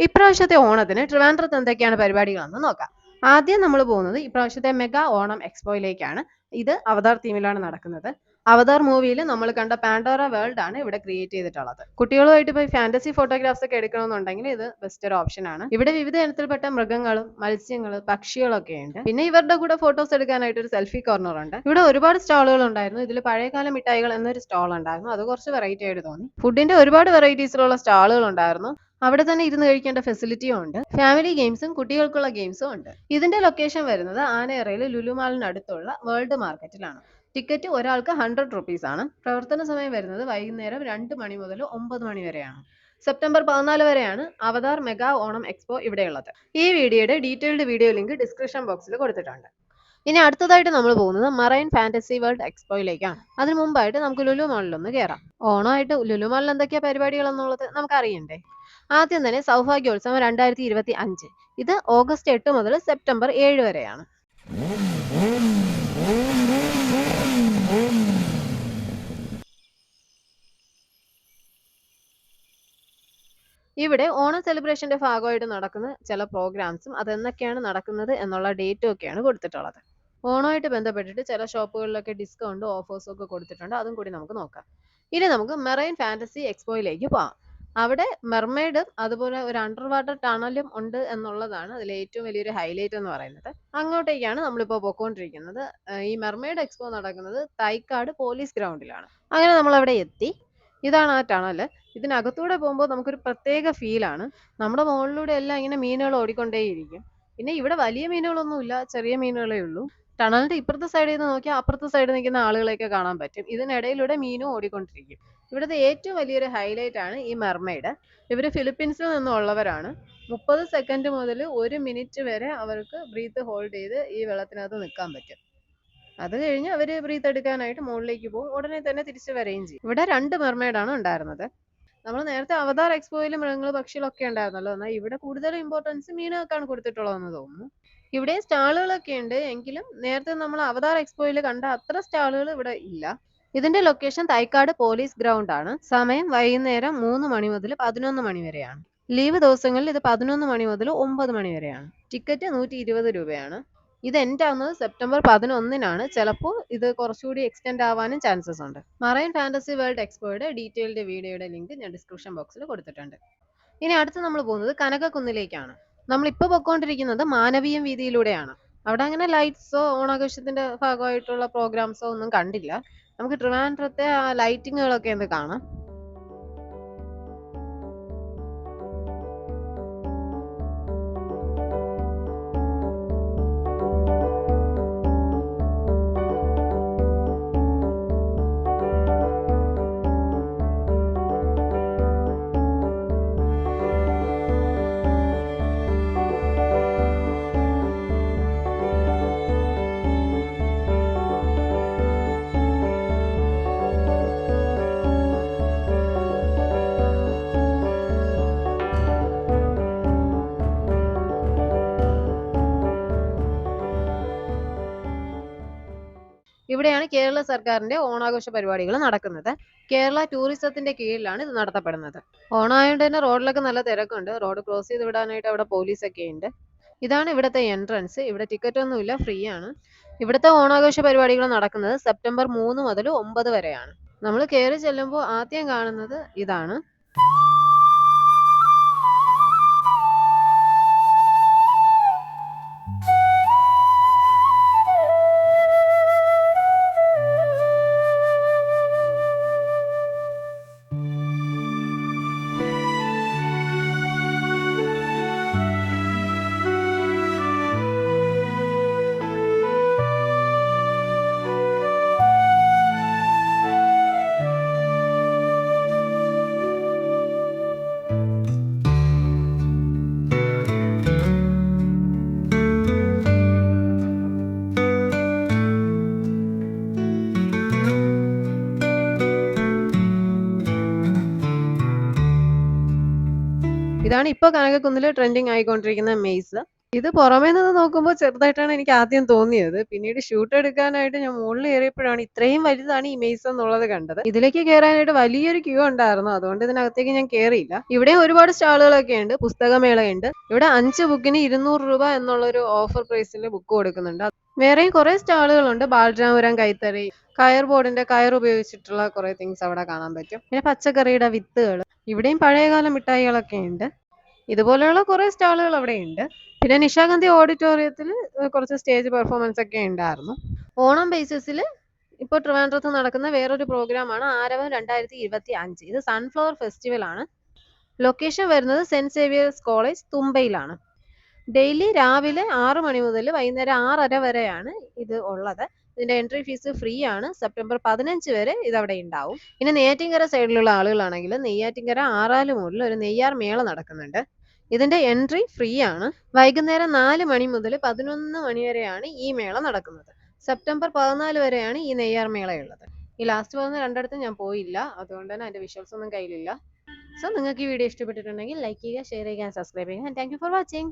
ഇപ്രാവശ്യത്തെ ഓണത്തിന് ട്രിവാൻഡ്രത്ത് എന്തൊക്കെയാണ് പരിപാടികളെന്ന് നോക്കാം. ആദ്യം നമ്മൾ പോകുന്നത് ഇപ്രാവശ്യത്തെ മെഗാ ഓണം എക്സ്പോയിലേക്കാണ്. ഇത് അവതാർ തീമിലാണ് നടക്കുന്നത്. അവതാർ മൂവിയിൽ നമ്മൾ കണ്ട പാൻഡോറ വേൾഡ് ആണ് ഇവിടെ ക്രിയേറ്റ് ചെയ്തിട്ടുള്ളത്. കുട്ടികളുമായിട്ട് പോയി ഫാന്റസി ഫോട്ടോഗ്രാഫ്സ് ഒക്കെ എടുക്കണമെന്നുണ്ടെങ്കിൽ ഇത് ബെസ്റ്റ് ഒരു ഓപ്ഷൻ ആണ്. ഇവിടെ വിവിധ ഇനത്തിൽപ്പെട്ട മൃഗങ്ങളും മത്സ്യങ്ങളും പക്ഷികളൊക്കെ ഉണ്ട്. പിന്നെ ഇവരുടെ കൂടെ ഫോട്ടോസ് എടുക്കാനായിട്ട് ഒരു സെൽഫി കോർണർ ഉണ്ട്. ഇവിടെ ഒരുപാട് സ്റ്റാളുകൾ ഉണ്ടായിരുന്നു. ഇതിൽ പഴയകാല മിഠായികൾ എന്നൊരു സ്റ്റാൾ ഉണ്ടായിരുന്നു. അത് കുറച്ച് വെറൈറ്റി ആയിട്ട് തോന്നി. ഫുഡിന്റെ ഒരുപാട് വെറൈറ്റീസിലുള്ള സ്റ്റാളുകൾ ഉണ്ടായിരുന്നു. അവിടെ തന്നെ ഇരുന്ന് കഴിക്കേണ്ട ഫെസിലിറ്റിയും ഉണ്ട്. ഫാമിലി ഗെയിംസും കുട്ടികൾക്കുള്ള ഗെയിംസും ഉണ്ട്. ഇതിന്റെ ലൊക്കേഷൻ വരുന്നത് ആനയറയിൽ ലുലുമാളിനടുത്തുള്ള വേൾഡ് മാർക്കറ്റിലാണ്. ടിക്കറ്റ് ഒരാൾക്ക് 100 റുപ്പീസ് ആണ്. പ്രവർത്തന സമയം വരുന്നത് വൈകുന്നേരം 2 മണി മുതൽ 9 മണി വരെയാണ്. സെപ്റ്റംബർ 14 വരെയാണ് അവതാർ മെഗാ ഓണം എക്സ്പോ ഇവിടെയുള്ളത്. ഈ വീഡിയോയുടെ ഡീറ്റെയിൽഡ് വീഡിയോ ലിങ്ക് ഡിസ്ക്രിപ്ഷൻ ബോക്സിൽ കൊടുത്തിട്ടുണ്ട്. ഇനി അടുത്തതായിട്ട് നമ്മൾ പോകുന്നത് മറൈൻ ഫാന്റസി വേൾഡ് എക്സ്പോയിലേക്കാണ്. അതിന് മുമ്പായിട്ട് നമുക്ക് ലുലു മാളിലൊന്ന് കയറാം. ഓണമായിട്ട് ലുലു മാളിൽ എന്തൊക്കെയാ പരിപാടികൾ എന്നുള്ളത് നമുക്ക് അറിയണ്ടേ. ആദ്യം തന്നെ സൗഭാഗ്യോത്സവം 2025. ഇത് ഓഗസ്റ്റ് 8 മുതൽ സെപ്റ്റംബർ 7 വരെയാണ്. ഇവിടെ ഓണം സെലിബ്രേഷന്റെ ഭാഗമായിട്ട് നടക്കുന്ന ചില പ്രോഗ്രാംസും അതെന്നൊക്കെയാണ് നടക്കുന്നത് എന്നുള്ള ഡേറ്റും ഒക്കെയാണ് കൊടുത്തിട്ടുള്ളത്. ഓണമായിട്ട് ബന്ധപ്പെട്ടിട്ട് ചില ഷോപ്പുകളിലൊക്കെ ഡിസ്കൗണ്ട് ഓഫേഴ്സും ഒക്കെ കൊടുത്തിട്ടുണ്ട്. അതും കൂടി നമുക്ക് നോക്കാം. ഇനി നമുക്ക് മെറൈൻ ഫാന്റസി എക്സ്പോയിലേക്ക് പോവാം. അവിടെ മെർമെയ്ഡ് അതുപോലെ ഒരു അണ്ടർ വാട്ടർ ടണലും ഉണ്ട് എന്നുള്ളതാണ് അതിലെ ഏറ്റവും വലിയൊരു ഹൈലൈറ്റ് എന്ന് പറയുന്നത്. അങ്ങോട്ടേക്കാണ് നമ്മളിപ്പോൾ പോയിക്കൊണ്ടിരിക്കുന്നത്. ഈ മെർമെയ്ഡ് എക്സ്പോ നടക്കുന്നത് തൈക്കാട് പോലീസ് ഗ്രൗണ്ടിലാണ്. അങ്ങനെ നമ്മൾ അവിടെ എത്തി. ഇതാണ് ആ ടണല്. ഇതിനകത്തൂടെ പോകുമ്പോൾ നമുക്കൊരു പ്രത്യേക ഫീലാണ്. നമ്മുടെ മുകളിലൂടെ എല്ലാം ഇങ്ങനെ മീനുകൾ ഓടിക്കൊണ്ടേയിരിക്കും. പിന്നെ ഇവിടെ വലിയ മീനുകളൊന്നുമില്ല, ചെറിയ മീനുകളേ ഉള്ളൂ. ടണലിന്റെ ഇപ്പുറത്തെ സൈഡിൽ നിന്ന് നോക്കിയാൽ അപ്പുറത്തെ സൈഡിൽ നിൽക്കുന്ന ആളുകളെയൊക്കെ കാണാൻ പറ്റും. ഇതിനിടയിലൂടെ മീനും ഓടിക്കൊണ്ടിരിക്കും. ഇവിടുത്തെ ഏറ്റവും വലിയൊരു ഹൈലൈറ്റ് ആണ് ഈ മെർമെയ്ഡ്. ഇവർ ഫിലിപ്പീൻസിൽ നിന്നുള്ളവരാണ്. 30 സെക്കൻഡ് മുതൽ 1 മിനിറ്റ് വരെ അവർക്ക് ബ്രീത്ത് ഹോൾഡ് ചെയ്ത് ഈ വെള്ളത്തിനകത്ത് നിൽക്കാൻ പറ്റും. അത് കഴിഞ്ഞ് അവർ ബ്രീത്ത് എടുക്കാനായിട്ട് മുകളിലേക്ക് പോകും. ഉടനെ തന്നെ തിരിച്ചു വരികയും ചെയ്യും. ഇവിടെ 2 മെർമെയ്ഡാണ് ഉണ്ടായിരുന്നത്. നമ്മൾ നേരത്തെ അവതാർ എക്സ്പോയിൽ മൃഗങ്ങൾ പക്ഷികളൊക്കെ ഉണ്ടായിരുന്നല്ലോ. എന്നാൽ ഇവിടെ കൂടുതൽ ഇമ്പോർട്ടൻസ് മീനുകൾക്കാണ് കൊടുത്തിട്ടുള്ളതെന്ന് തോന്നുന്നു. ഇവിടെ സ്റ്റാളുകളൊക്കെ ഉണ്ട്. എങ്കിലും നേരത്തെ നമ്മൾ അവതാർ എക്സ്പോയിൽ കണ്ട അത്ര സ്റ്റാളുകൾ ഇവിടെ ഇല്ല. ഇതിന്റെ ലൊക്കേഷൻ തൈക്കാട് പോലീസ് ഗ്രൗണ്ട് ആണ്. സമയം വൈകുന്നേരം 3 മണി മുതൽ 11 മണി വരെയാണ്. ലീവ് ദിവസങ്ങളിൽ ഇത് 11 മണി മുതൽ 9 മണി വരെയാണ്. ടിക്കറ്റ് 120 രൂപയാണ്. ഇത് എൻഡ് ആവുന്നത് സെപ്റ്റംബർ 11-നാണ്. ചിലപ്പോൾ ഇത് കുറച്ചുകൂടി എക്സ്റ്റെൻഡ് ആവാനും ചാൻസസ് ഉണ്ട്. മറൈൻ ഫാന്റസി വേൾഡ് എക്സ്പോയുടെ ഡീറ്റെയിൽഡ് വീഡിയോയുടെ ലിങ്ക് ഞാൻ ഡിസ്ക്രിപ്ഷൻ ബോക്സിൽ കൊടുത്തിട്ടുണ്ട്. ഇനി അടുത്ത് നമ്മൾ പോകുന്നത് കനകക്കുന്നിലേക്കാണ്. നമ്മളിപ്പോൾ പൊയ്ക്കൊണ്ടിരിക്കുന്നത് മാനവീയം വീതിയിലൂടെയാണ്. അവിടെ അങ്ങനെ ലൈറ്റ്സോ ഓണാഘോഷത്തിന്റെ ഭാഗമായിട്ടുള്ള പ്രോഗ്രാംസോ ഒന്നും കണ്ടില്ല. നമുക്ക് ട്രിവാൻഡ്രത്തെ ആ ലൈറ്റിങ്ങുകളൊക്കെ ഒന്ന് കാണാം. ഇവിടെയാണ് കേരള സർക്കാരിന്റെ ഓണാഘോഷ പരിപാടികൾ നടക്കുന്നത്. കേരള ടൂറിസത്തിന്റെ കീഴിലാണ് ഇത് നടത്തപ്പെടുന്നത്. ഓണമായതുകൊണ്ട് തന്നെ റോഡിലൊക്കെ നല്ല തിരക്കുണ്ട്. റോഡ് ക്രോസ് ചെയ്ത് വിടാനായിട്ട് അവിടെ പോലീസൊക്കെ ഉണ്ട്. ഇതാണ് ഇവിടുത്തെ എൻട്രൻസ്. ഇവിടെ ടിക്കറ്റ് ഒന്നുമില്ല, ഫ്രീ ആണ്. ഇവിടുത്തെ ഓണാഘോഷ പരിപാടികൾ നടക്കുന്നത് സെപ്റ്റംബർ 3 മുതൽ 9 വരെയാണ്. നമ്മൾ കയറി ചെല്ലുമ്പോൾ ആദ്യം കാണുന്നത് ഇതാണ്. ഇതാണ് ഇപ്പോൾ കനകക്കുന്നിൽ ട്രെൻഡിങ് ആയിക്കൊണ്ടിരിക്കുന്ന മെയ്സ്. ഇത് പുറമേ നിന്ന് നോക്കുമ്പോൾ ചെറുതായിട്ടാണ് എനിക്ക് ആദ്യം തോന്നിയത്. പിന്നീട് ഷൂട്ട് എടുക്കാനായിട്ട് ഞാൻ മുകളിൽ കയറിയപ്പോഴാണ് ഇത്രയും വലുതാണ് ഈ മെയ്സ് എന്നുള്ളത് കണ്ടത്. ഇതിലേക്ക് കയറാനായിട്ട് വലിയൊരു ക്യൂ ഉണ്ടായിരുന്നു. അതുകൊണ്ട് ഇതിനകത്തേക്ക് ഞാൻ കയറിയില്ല. ഇവിടെ ഒരുപാട് സ്റ്റാളുകളൊക്കെ ഉണ്ട്. പുസ്തകമേളയുണ്ട്. ഇവിടെ 5 ബുക്കിന് 200 രൂപ എന്നുള്ളൊരു ഓഫർ പ്രൈസിൽ ബുക്ക് കൊടുക്കുന്നുണ്ട്. വേറെയും കുറെ സ്റ്റാളുകളുണ്ട്. ബാലരാമപുരം കൈത്തറി, കയർ ബോർഡിന്റെ കയർ ഉപയോഗിച്ചിട്ടുള്ള കുറെ തിങ്സ് അവിടെ കാണാൻ പറ്റും. പിന്നെ പച്ചക്കറിയുടെ വിത്തുകൾ, ഇവിടെയും പഴയകാല മിഠായികളൊക്കെ ഉണ്ട്. ഇതുപോലെയുള്ള കുറെ സ്റ്റാളുകൾ അവിടെ ഉണ്ട്. പിന്നെ നിശാഗന്ധി ഓഡിറ്റോറിയത്തിൽ കുറച്ച് സ്റ്റേജ് പെർഫോമൻസ് ഒക്കെ ഉണ്ടായിരുന്നു. ഓണം ബേസിസിൽ ഇപ്പോൾ ട്രിവാൻഡ്രത്ത് നടക്കുന്ന വേറൊരു പ്രോഗ്രാമാണ് ആരവം 2025. ഇത് സൺഫ്ലവർ ഫെസ്റ്റിവൽ ആണ്. ലൊക്കേഷൻ വരുന്നത് സെന്റ് സേവിയേഴ്സ് കോളേജ് തുമ്പയിലാണ്. ഡെയിലി രാവിലെ 6 മണി മുതൽ വൈകുന്നേരം 6:30 വരെയാണ് ഇത് ഉള്ളത്. ഇതിന്റെ എൻട്രി ഫീസ് ഫ്രീ ആണ്. സെപ്റ്റംബർ 15 വരെ ഇതവിടെ ഉണ്ടാവും. പിന്നെ നെയ്യാറ്റിൻകര സൈഡിലുള്ള ആളുകളാണെങ്കിൽ നെയ്യാറ്റിൻകര ആറാലുമൂടിൽ ഒരു നെയ്യാർ മേള നടക്കുന്നുണ്ട്. ഇതിന്റെ എൻട്രി ഫ്രീ ആണ്. വൈകുന്നേരം 4 മണി മുതൽ 11 മണി വരെയാണ് ഈ മേള നടക്കുന്നത്. സെപ്റ്റംബർ 14 വരെയാണ് ഈ നെയ്യാർ മേളയുള്ളത്. ഈ ലാസ്റ്റ് പറഞ്ഞ രണ്ടിടത്തും ഞാൻ പോയില്ല, അതുകൊണ്ട് തന്നെ അതിന്റെ വിഷ്വൽസ് ഒന്നും കയ്യിലില്ല. സോ നിങ്ങൾക്ക് ഈ വീഡിയോ ഇഷ്ടപ്പെട്ടിട്ടുണ്ടെങ്കിൽ ലൈക്ക് ചെയ്യുക, ഷെയർ ചെയ്യുക, സബ്സ്ക്രൈബ് ചെയ്യുക. Thank you for watching.